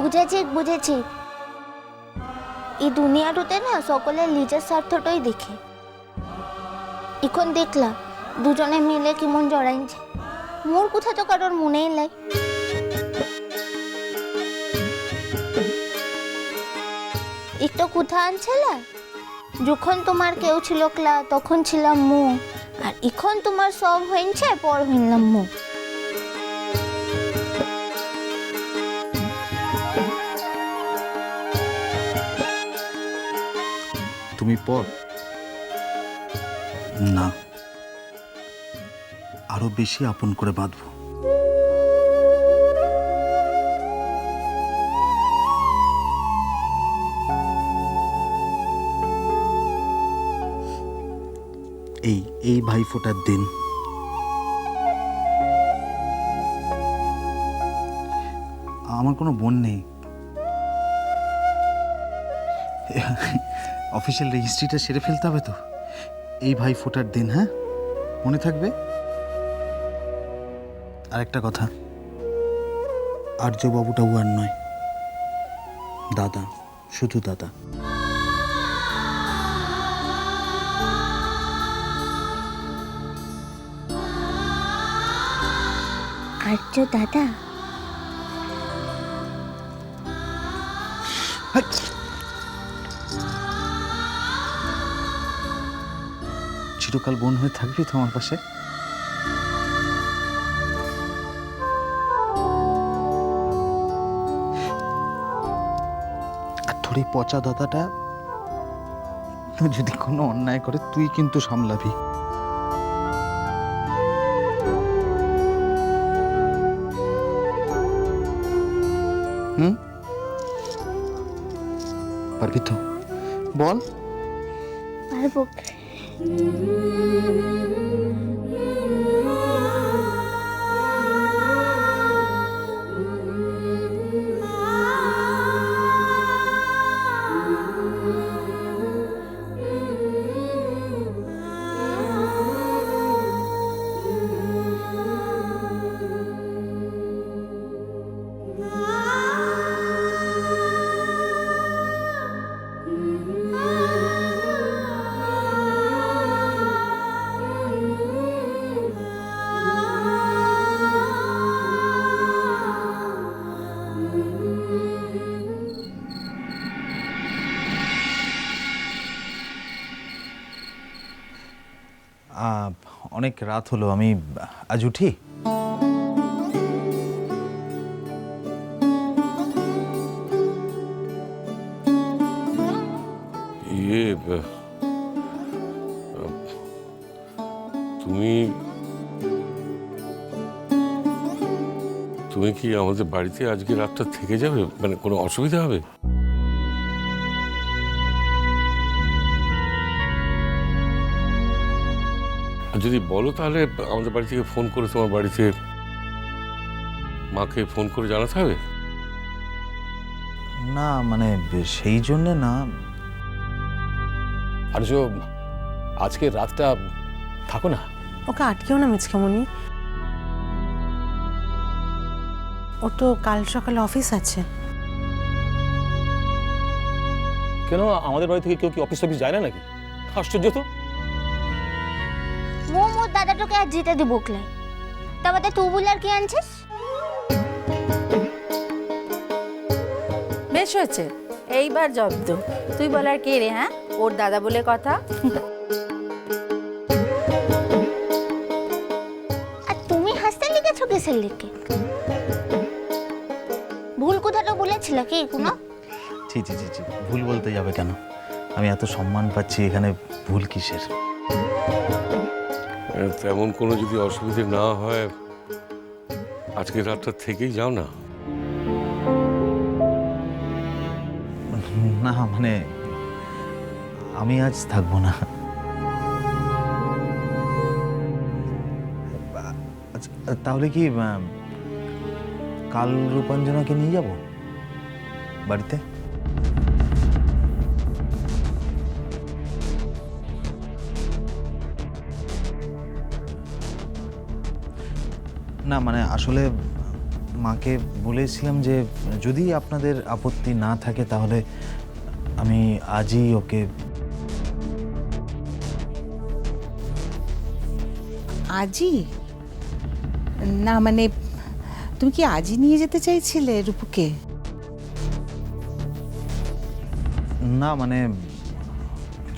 বুঝেছি বুঝেছি, এই দুনিয়াটাতে না সকলের নিজের স্বার্থটাই দেখে। এখন দেখলা দুজনে মিলে কেমন জড়াইছে, মোর কথা তো কারোর মনেই নাই। একটু কোথা আনছিল, যখন তোমার কেউ ছিল ক্লা তখন ছিলাম মু, আর এখন তোমার সব হয়েছে পর হইলাম মু। তুমি পর না, আরো বেশি আপন করে বাঁধবো। এই ভাইফোঁটার দিন আমার কোনো বোন নেই। অফিসিয়াল রেজিস্ট্রিটা সেরে ফেলতে হবে তো, এই ভাইফোঁটার দিন। হ্যাঁ, মনে থাকবে। আরেকটা কথা, আর্যবাবুটাও আর নয়, দাদা, শুধু দাদা। আর্য দাদা? চিরকাল বোন হয়ে থাকবি তো আমার পাশে? আর তোর এই পচা দাদাটা যদি কোনো অন্যায় করে তুই কিন্তু সামলাবি। পারবি তো? বল। পারবো। অনেক রাত হলো, আমি আজ উঠি। তুমি তুমি কি আমাদের বাড়িতে আজকে রাতটা থেকে যাবে? মানে কোনো অসুবিধা হবে? যদি বলো তাহলে আমাদের বাড়ি থেকে ফোন করে তোমার বাড়িতে মাকে ফোন করে জানাতে হবে। না মানে সেই জন্য না। আর আজকে রাতটা থাকো না। ওকে আটকেও না মিচকামণি, ওর তো কাল সকালে অফিস আছে। কেন আমাদের বাড়ি থেকে কেউ কি অফিস যায় না নাকি? আশ্চর্য তো। মোর দাদাটাকে আজ যেতে দিব ক্লাই, তা বাদে তুই বলে আর কি আনছিস? বেশ হয়েছে, এইবার জব্দ। তুই বলার কে রে? হ্যাঁ, ওর দাদা বলে কথা। আর তুমি হাসতে লিখেছো কিসের লিখে? ভুল কথাটা বলেছিল কি কোনো? ছি ছি ছি ছি, ভুল বলতে যাবে কেন? আমি এত সম্মান পাচ্ছি, এখানে ভুল কিসের? তেমন কোনো যদি অসুবিধে না হয় আজকে রাতটা থেকেই যাও না। না মানে আমি আজ থাকবো না। তাহলে কি কাল রূপাঞ্জনাকে নিয়ে যাব বাড়িতে? না মানে আসলে মাকে বলেছিলাম যে যদি আপনাদের আপত্তি না থাকে তাহলে আমি আজই ওকে। আজই? না মানে তুমি কি আজই নিয়ে যেতে চাইছিলে রূপুকে? না মানে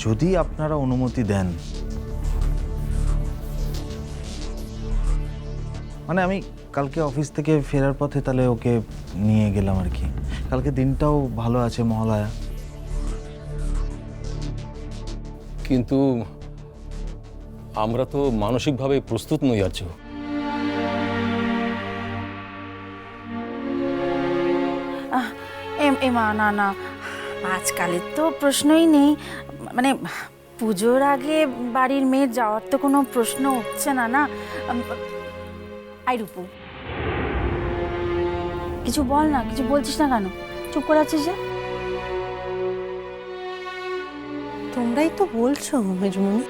যদি আপনারা অনুমতি দেন, মানে আমি কালকে অফিস থেকে ফেরার পথে তাহলে ওকে নিয়ে গেলাম আর কি। কালকে দিনটাও ভালো আছে, মহালয়া। কিন্তু আমরা তো মানসিকভাবে প্রস্তুত নই আর্য। এমা না না, আজকালের তো প্রশ্নই নেই। মানে পুজোর আগে বাড়ির মেয়ে যাওয়ার তো কোনো প্রশ্ন উঠছে না না। আই রূপু, কিছু বল না, কিছু বলছিস না কেন? চুপ করে আছিস যে? তোমরাই তো বলছো মেজমণি।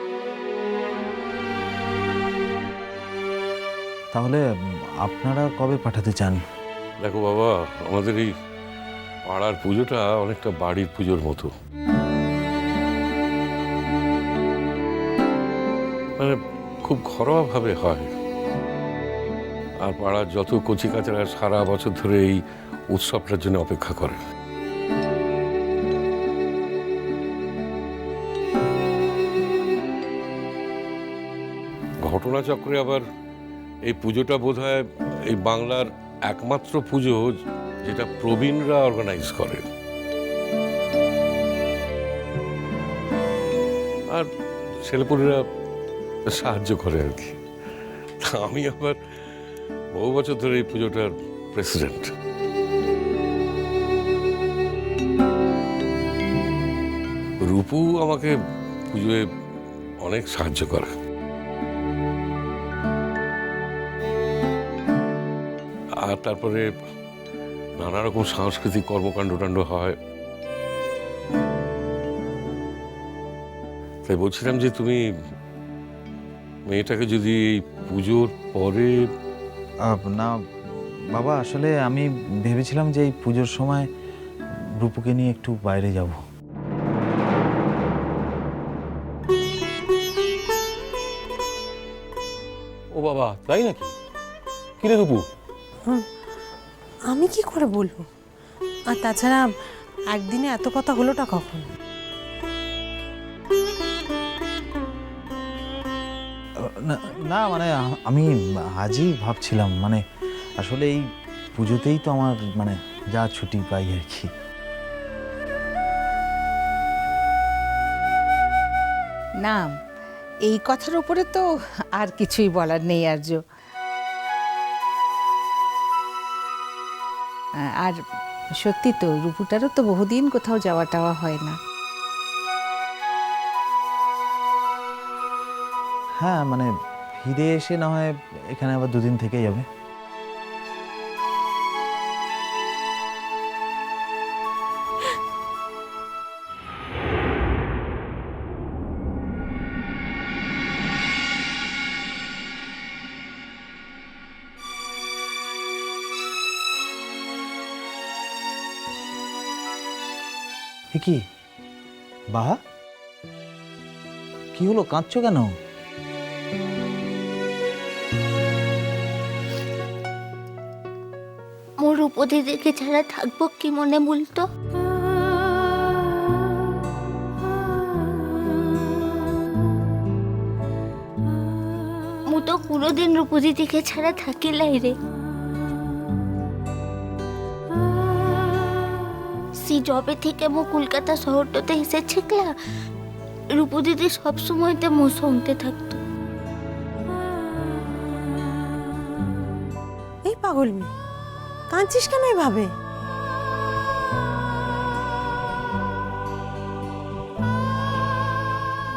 তাহলে আপনারা কবে পাঠাতে চান? দেখো বাবা, আমাদের এই পাড়ার পুজোটা অনেকটা বাড়ির পুজোর মতো। মানে খুব ঘরোয়াভাবে হয়। আর পাড়ার যত কচিকাচারা সারা বছর ধরে এই উৎসবটার জন্য অপেক্ষা করে। ঘটনাচক্রে আবার এই পুজোটা বোধহয় এই বাংলার একমাত্র পুজো যেটা প্রবীণরা অর্গানাইজ করে। আর ছেলেপুলেরা সাহায্য করে আর কি। আমি আবার বহু বছর ধরে এই পুজোটার প্রেসিডেন্ট। রূপু আমাকে পুজোয় অনেক সাহায্য করে। আর তারপরে নানা রকম সাংস্কৃতিক কর্মকাণ্ড হয়। তাই বলছিলাম যে তুমি মেয়েটাকে যদি এই পুজোর পরে। না বাবা, আসলে আমি ভেবেছিলাম যে এই পুজোর সময় রূপুকে নিয়ে একটু বাইরে যাব। ও বাবা, তাই নাকি? কিরে রূপু? আমি কি করে বলবো? আর তাছাড়া একদিনে এত কথা হলোটা কখন? না মানে আমি আজই ভাবছিলাম, মানে আসলে এই পুজোতেই তো আমার মানে যা ছুটি পাই আর কি। না, এই কথার উপরে তো আর কিছুই বলার নেই আর্য। আর সত্যি তো রূপুটারও তো বহুদিন কোথাও যাওয়া টাওয়া হয় না। হ্যাঁ মানে ফিরে এসে না হয় এখানে আবার দুদিন থেকে যাবে। কি বাহা, কি হলো, কাঁদছো কেন? মোর রূপদিদিকে ছাড়া থাকবো কি মনে বলতো? মু তো কোনোদিন রূপদিদিকে ছাড়া থাকিলাই রে। সি জবে থেকে মু কলকাতা শহরটাতে এসেছি ক্লা, রূপদিদি সব সময়তে মো সঙ্গে থাকতো। এই পাগল মেয়ে, কাঁদছিস কেন এভাবে?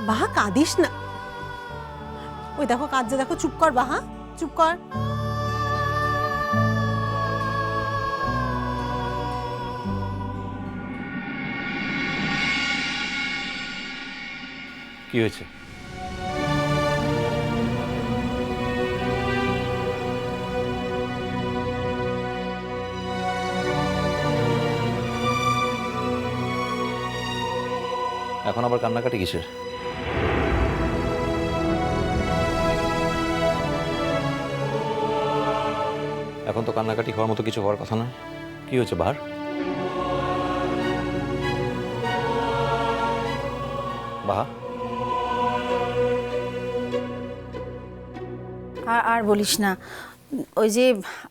বাহা কাঁদিস না। ওই দেখো কাঁদছে, দেখো। চুপ কর বাহা, চুপ কর। কি হয়েছে? এখন আবার কান্নাকাটি কিসের? এখন তো কান্নাকাটি হওয়ার মতো কিছু হওয়ার কথা নয়। কি হয়েছে বাহার? বাহা, আর বলিস না, ওই যে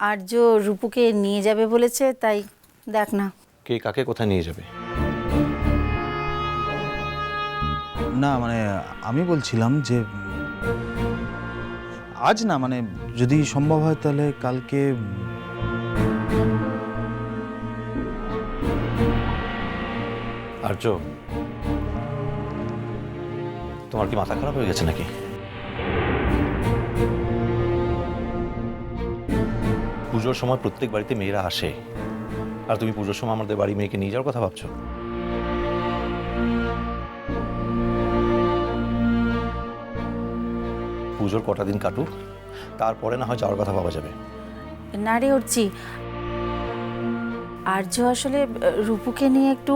আর্য রূপুকে নিয়ে যাবে বলেছে, তাই দেখ না। কে কাকে কোথায় নিয়ে যাবে? না মানে আমি বলছিলাম যে আজ না, মানে যদি সম্ভব হয় তাহলে কালকে। আর্য, তোমার কি মাথা খারাপ হয়ে গেছে নাকি? পুজোর সময় প্রত্যেক বাড়িতে মেয়েরা আসে, আর তুমি পুজোর সময় আমাদের বাড়ি মেয়েকে নিয়ে যাওয়ার কথা ভাবছো? পুজোর কটা দিন কাটুক, তারপরে না হয় যাওয়ার কথা ভাবা যাবে। না রে উঠছি, আর্য আসলে রূপুকে নিয়ে একটু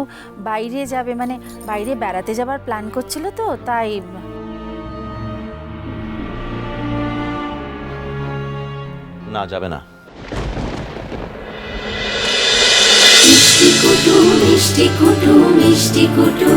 বাইরে যাবে, মানে বাইরে বেড়াতে যাবার প্ল্যান করছিল তো, তাই। না, যাবে না। মিষ্টি কুটু মিষ্টি কুটু মিষ্টি কুটু